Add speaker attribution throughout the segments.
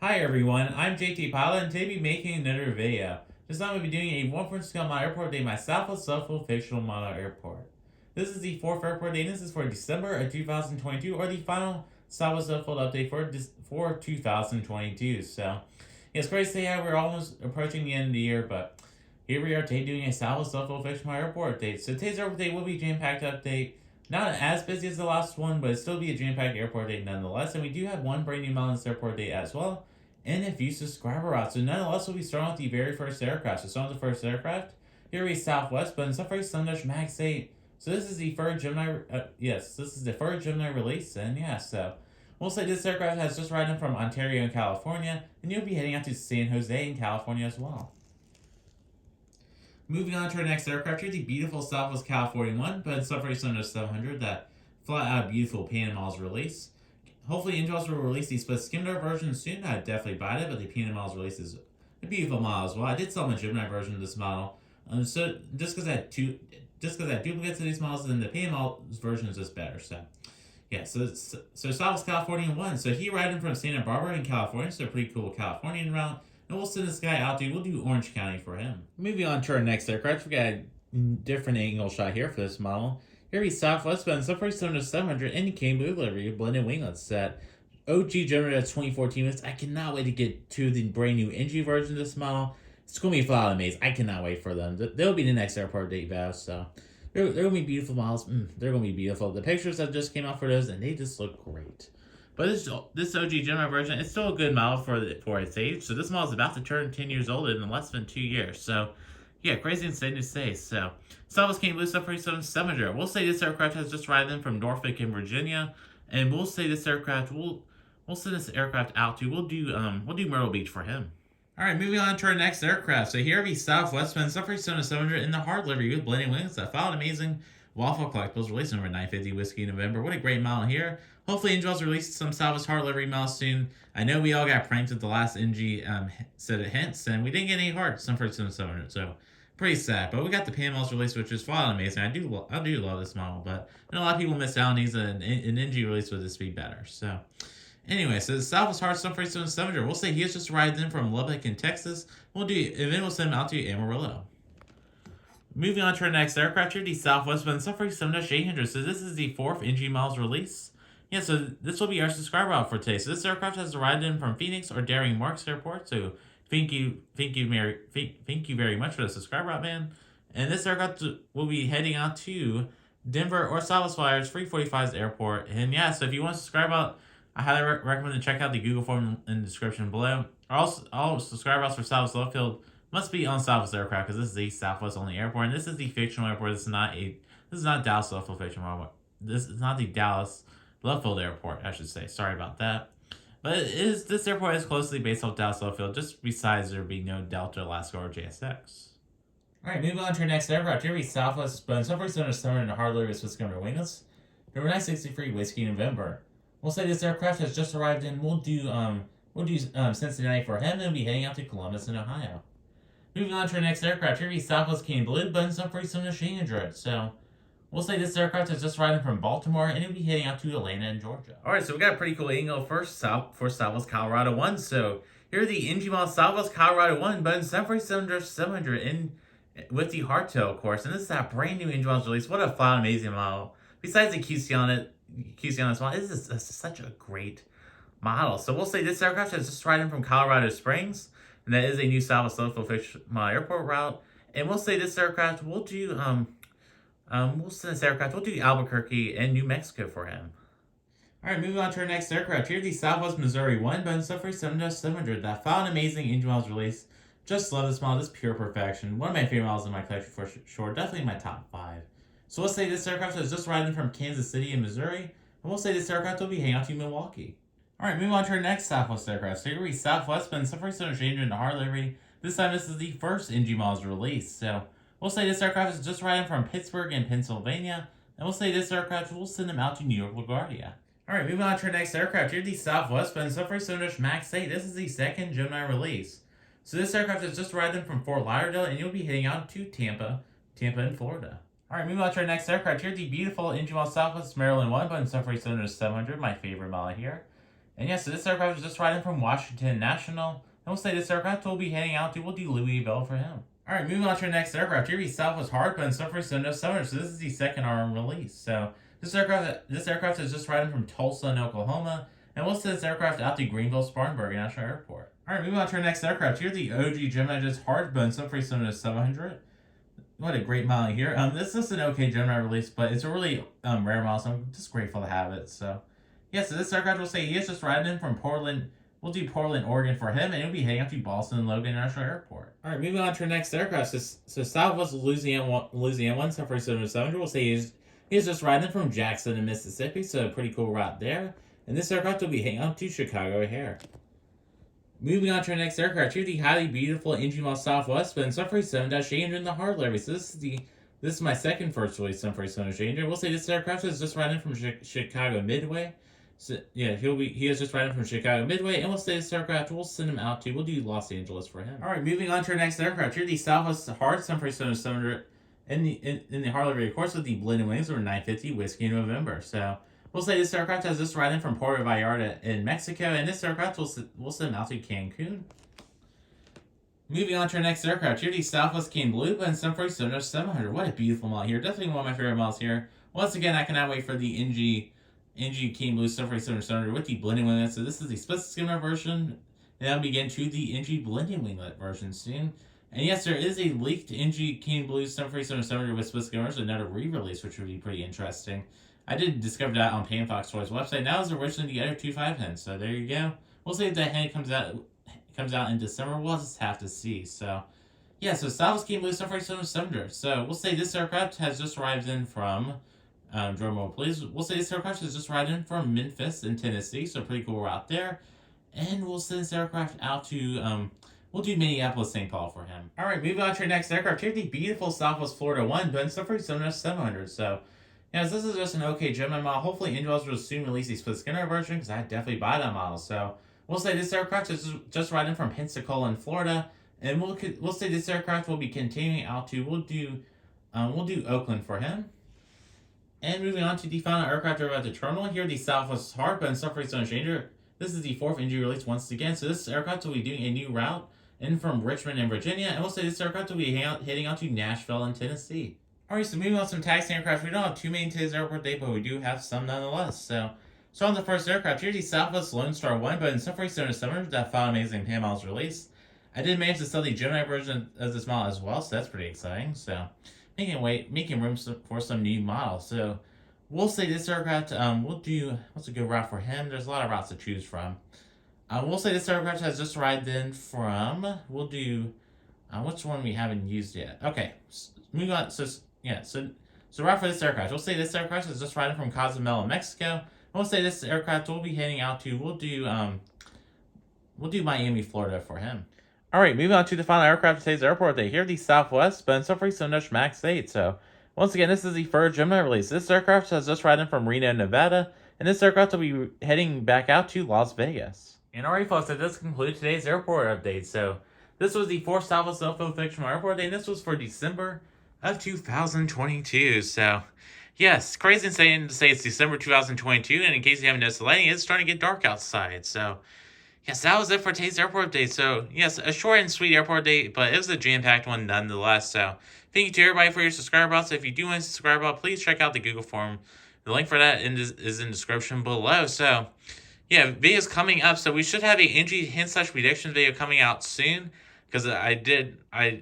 Speaker 1: Hi everyone, I'm JT Pilot and today we'll be making another video. This time we'll be doing a 1 scale model airport day myself with Suffolk Fictional Model Airport. This is the 4th airport day and this is for December of 2022 or the final Southwest Suffolk update for 2022. So, yeah, it's great to say how we're almost approaching the end of the year, but here we are today doing a Southwest Suffolk Fictional Model Airport update. So today's airport day will be a jam-packed update. Not as busy as the last one, but it'll still be a jam-packed airport day nonetheless. And we do have one brand new model in this airport day as well and a few subscriber routes. So nonetheless, we'll be starting with the very first aircraft. So starting with the first aircraft, here we Southwest, but in Safari Sundash Max 8. So this is the third Gemini, this is the third Gemini release, and yeah, so we'll say this aircraft has just arrived in from Ontario and California, and you'll be heading out to San Jose in California as well. Moving on to our next aircraft here, the beautiful Southwest Cal 41, but in Safari Sundash 700, that flat out beautiful Panama's release. Hopefully, Intel will release the split skimmed version soon. I'd definitely buy it, but the Panama's release is a beautiful model as well. I did sell my Gemini version of this model, so just because I had duplicates of these models, then the Panama's version is just better. So, yeah, so Southwest California 1. So he arrived in from Santa Barbara in California, so a pretty cool Californian route. And we'll send this guy out to, we'll do Orange County for him. Moving on to our next aircraft, we got a different angle shot here for this model. Here we Southwest bound Safari 700 and KLUV livery blended winglets set. OG generated 2014 minutes. I cannot wait to get to the brand new NG version of this model. It's going to be flat amazing. I cannot wait for them. They'll be the next airport date vow, so they're going to be beautiful models. They're going to be beautiful. The pictures that just came out for those, and they just look great. But this OG Gemini version, it's still a good model for its age. So this model is about to turn 10 years old in less than 2 years. So yeah, crazy insane to say. So Southwest came loose up for 700. We'll say this aircraft has just arrived in from Norfolk in Virginia, and we'll say this aircraft we'll send this aircraft out to. We'll do Myrtle Beach for him. All right, moving on to our next aircraft. So here we Southwest bound Safari 700 in the hard livery with blending wings that filed amazing Waffle Collectibles release number 950 Whiskey November. What a great model here. Hopefully Angel's released some Southwest hard livery models soon. I know we all got pranked at the last NG set of hints, and we didn't get any hard Safari 700. So pretty sad, but we got the Panama's release, which is flat amazing. I do love this model, but I know a lot of people miss out on these, and an NG release would just be better. So anyway, so the Southwest Hard Safari 700, we'll say he has just arrived in from Lubbock in Texas. And then we'll send him out to Amarillo. Moving on to our next aircraft here, the Southwest bound Safari 7-800. So this is the 4th NG models release. Yeah, so this will be our subscriber route for today. So this aircraft has arrived in from Phoenix or Daring Marks Airport. So thank you very much for the subscriber route, man. And this aircraft will be heading out to Denver or Southwest Flyers 345's airport. And yeah, so if you want to subscribe out, I highly recommend to check out the Google form in the description below. All subscriber routes for Southwest Lovefield must be on Southwest aircraft because this is the Southwest only airport, and this is the fictional airport. This is not Dallas Lovefield fictional airport. This is not the Dallas Lovefield airport, I should say. Sorry about that. But this airport is closely based off Dallas Lovefield, just besides there being no Delta, Alaska, or JSX. Alright, moving on to our next aircraft. Here we Southwest bound Safari 700 in a hard livery with Skimmer winglets. Number 963 Whiskey November. We'll say this aircraft has just arrived in. We'll do Cincinnati for him, and we'll be heading out to Columbus in Ohio. Moving on to our next aircraft, here we Southwest Cane Blue, but in Safari 700. So we'll say this aircraft has just arrived from Baltimore, and it'll be heading out to Atlanta in Georgia. All right, so we got a pretty cool angle for Southwest Colorado 1. So here are the NG model Southwest Colorado 1, but in Safari 700 in with the hardtail, of course. And this is that brand new NG models release. What a flat, amazing model. Besides the QC on this model, this is such a great model. So we'll say this aircraft has just arrived in from Colorado Springs. And that is a new Southwest Lovefield Fictional airport route. And we'll say this aircraft we'll do Albuquerque and New Mexico for him. Alright, moving on to our next aircraft. Here's the Southwest Missouri 1, but in Safari 700. That found an amazing engine models release. Just love this model, this pure perfection. One of my favorite models in my collection for sure, definitely my top 5. So we'll say this aircraft has just arrived in from Kansas City in Missouri. And we'll say this aircraft will be heading out to Milwaukee. Alright, moving on to our next Southwest aircraft. So here we Southwest bound Safari 700 in the hard livery. This time this is the first NG models release. So we'll say this aircraft is just arriving from Pittsburgh in Pennsylvania. And we'll say this aircraft will send them out to New York LaGuardia. Alright, moving on to our next aircraft. Here the Southwest bound Safari 700 Max 8. This is the second Gemini release. So this aircraft has just arrived in from Fort Lauderdale, and you'll be heading out to Tampa in Florida. Alright, moving on to our next aircraft. Here the beautiful NG model Southwest Maryland 1, but in Safari 700, my favorite model here. And yes, so this aircraft is just riding from Washington National. And we'll say this aircraft will be heading out to, we'll do Louisville for him. Alright, moving on to our next aircraft. Here is Southwest Hardbone Suffering Summer. So this is the second arm release. So this aircraft is just riding from Tulsa in Oklahoma. And we'll send this aircraft out to Greenville Spartanburg National Airport. Alright, moving on to our next aircraft. Here's the OG Gemini just Hardbone Suffering Summer 700. What a great model here. This is an okay Gemini release, but it's a really rare model, so I'm just grateful to have it. So yeah, so this aircraft will say he is just riding in from Portland. We'll do Portland, Oregon for him, and he'll be heading up to Boston Logan International Airport. All right, moving on to our next aircraft. So Southwest Louisiana 1 Suffering 700 will say he's just riding from Jackson in Mississippi, so a pretty cool route there. And this aircraft will be heading up to Chicago O'Hare. Moving on to our next aircraft, here the highly beautiful NG Model Southwest, but in Suffering 7-800 in the hard levy. So this is my second first release Suffering 7-800. We'll say this aircraft is just riding from Chicago Midway. So yeah, he is just riding from Chicago Midway, and we'll say this aircraft, we'll send him out to, we'll do Los Angeles for him. All right, moving on to our next aircraft. Here the Southwest Hard Suffering 700 in the hard levy, of course, with the blended wings or 950 Whiskey November. So we'll say this aircraft has just riding from Puerto Vallarta in Mexico, and this aircraft we'll send out to Cancun. Moving on to our next aircraft. Here the Southwest King Blue, but in Suffering 700. What a beautiful model here. Definitely one of my favorite models here. Once again, I cannot wait for the NG King Blue Suffering 700 with the blending winglet. So this is the split skimmer version. And I'll begin to the NG blending winglet version soon. And yes, there is a leaked NG King Blue Suffering 700 with split skimmers, another re-release, which would be pretty interesting. I did discover that on Pan Fox Toys website. Now is originally the other 2.5 hens. So there you go. We'll see if that hen comes out in December. We'll just have to see. So yeah, so Southwest King Blue Suffering 700. So we'll say this aircraft has just arrived in from drum roll, please. We'll say this aircraft is just riding in from Memphis in Tennessee, so pretty cool route there. And we'll send this aircraft out to, we'll do Minneapolis, St. Paul for him. All right, moving on to our next aircraft. Here, the beautiful Southwest Florida 1, but in Suffering 700. So, yeah, this is just an okay Gemini model. Hopefully, Injos will soon release the split skinner version, because I definitely buy that model. So, we'll say this aircraft is just riding from Pensacola in Florida, and we'll say this aircraft will be continuing out to, we'll do Oakland for him. And moving on to the final aircraft over at the terminal, here the Southwest Hard, but in Suffering 700. This is the 4th NG release once again. So this aircraft will be doing a new route in from Richmond in Virginia, and we'll say this aircraft will be heading out to Nashville in Tennessee. Alright, so moving on to some taxi aircraft. We don't have too many in today's airport day, but we do have some nonetheless. So on the first aircraft, here's the Southwest Lone Star 1, but in Suffering 700, that final amazing Pan models release. I did manage to sell the Gemini version of this model as well, so that's pretty exciting. So making room for some new models. So we'll say this aircraft, we'll do, what's a good route for him? There's a lot of routes to choose from. We'll say this aircraft has just arrived in from, we'll do, which one we haven't used yet? Okay, moving on, so route for this aircraft. We'll say this aircraft is just riding from Cozumel in Mexico. We'll say this aircraft will be heading out to, we'll do Miami, Florida for him. All right, moving on to the final aircraft of today's airport day. Here, the Southwest, but in Suffering 7 Max 8. So, once again, this is the third Gemini release. This aircraft has just arrived in from Reno, Nevada, and this aircraft will be heading back out to Las Vegas. And alright, folks, that does conclude today's airport update. So, this was the 4th Southwest Norfolk Fictional Airport Day, and this was for December of 2022. So, yes, crazy insane to say it's December 2022, and in case you haven't noticed the lighting, it's starting to get dark outside. So, yes, that was it for today's airport update. So, yes, a short and sweet airport update, but it was a jam-packed one nonetheless. So, thank you to everybody for your subscribe bots. If you do want to subscribe bot, please check out the Google form. The link for that is in the description below. So, yeah, videos coming up. So we should have a NG hint/prediction video coming out soon, because I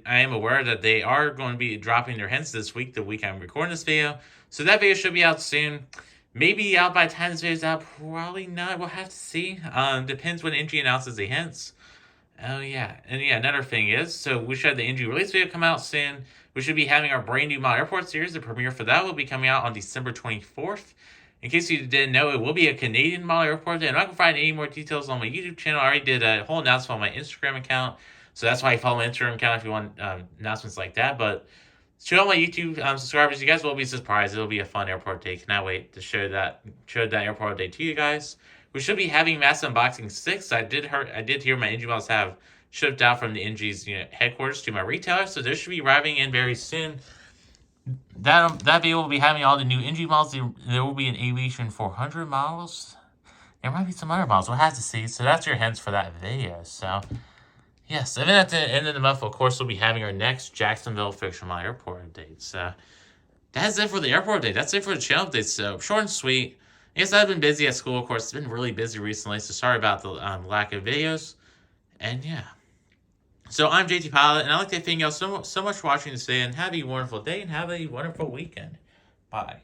Speaker 1: am aware that they are going to be dropping their hints this week, the week I'm recording this video. So that video should be out soon. Maybe out by the time this video is out. Probably not. We'll have to see. Depends when NG announces the hints. Oh, yeah. And yeah, another thing is, so we should have the NG release video come out soon. We should be having our brand new Model Airport series. The premiere for that will be coming out on December 24th. In case you didn't know, it will be a Canadian Model Airport Day. I'm not going to provide any more details on my YouTube channel. I already did a whole announcement on my Instagram account. So that's why you follow my Instagram account if you want announcements like that. But to all my YouTube subscribers, you guys will be surprised. It'll be a fun airport day. Cannot wait to show that airport day to you guys. We should be having Mass Unboxing 6. I did hear my NG models have shipped out from the NG's headquarters to my retailer, so this should be arriving in very soon. That video will be having all the new NG models. There will be an Aviation 400 models. There might be some other models. We'll have to see. So that's your hints for that video. So, yes. And then at the end of the month, of course, we'll be having our next Jacksonville Fictional airport update. So, that's it for the airport update. That's it for the channel update. So, short and sweet. Yes, I've been busy at school, of course. It's been really busy recently. So, sorry about the lack of videos. And, yeah. So, I'm JT Pilot. And I'd like to thank you all so much for watching today. And have a wonderful day. And have a wonderful weekend. Bye.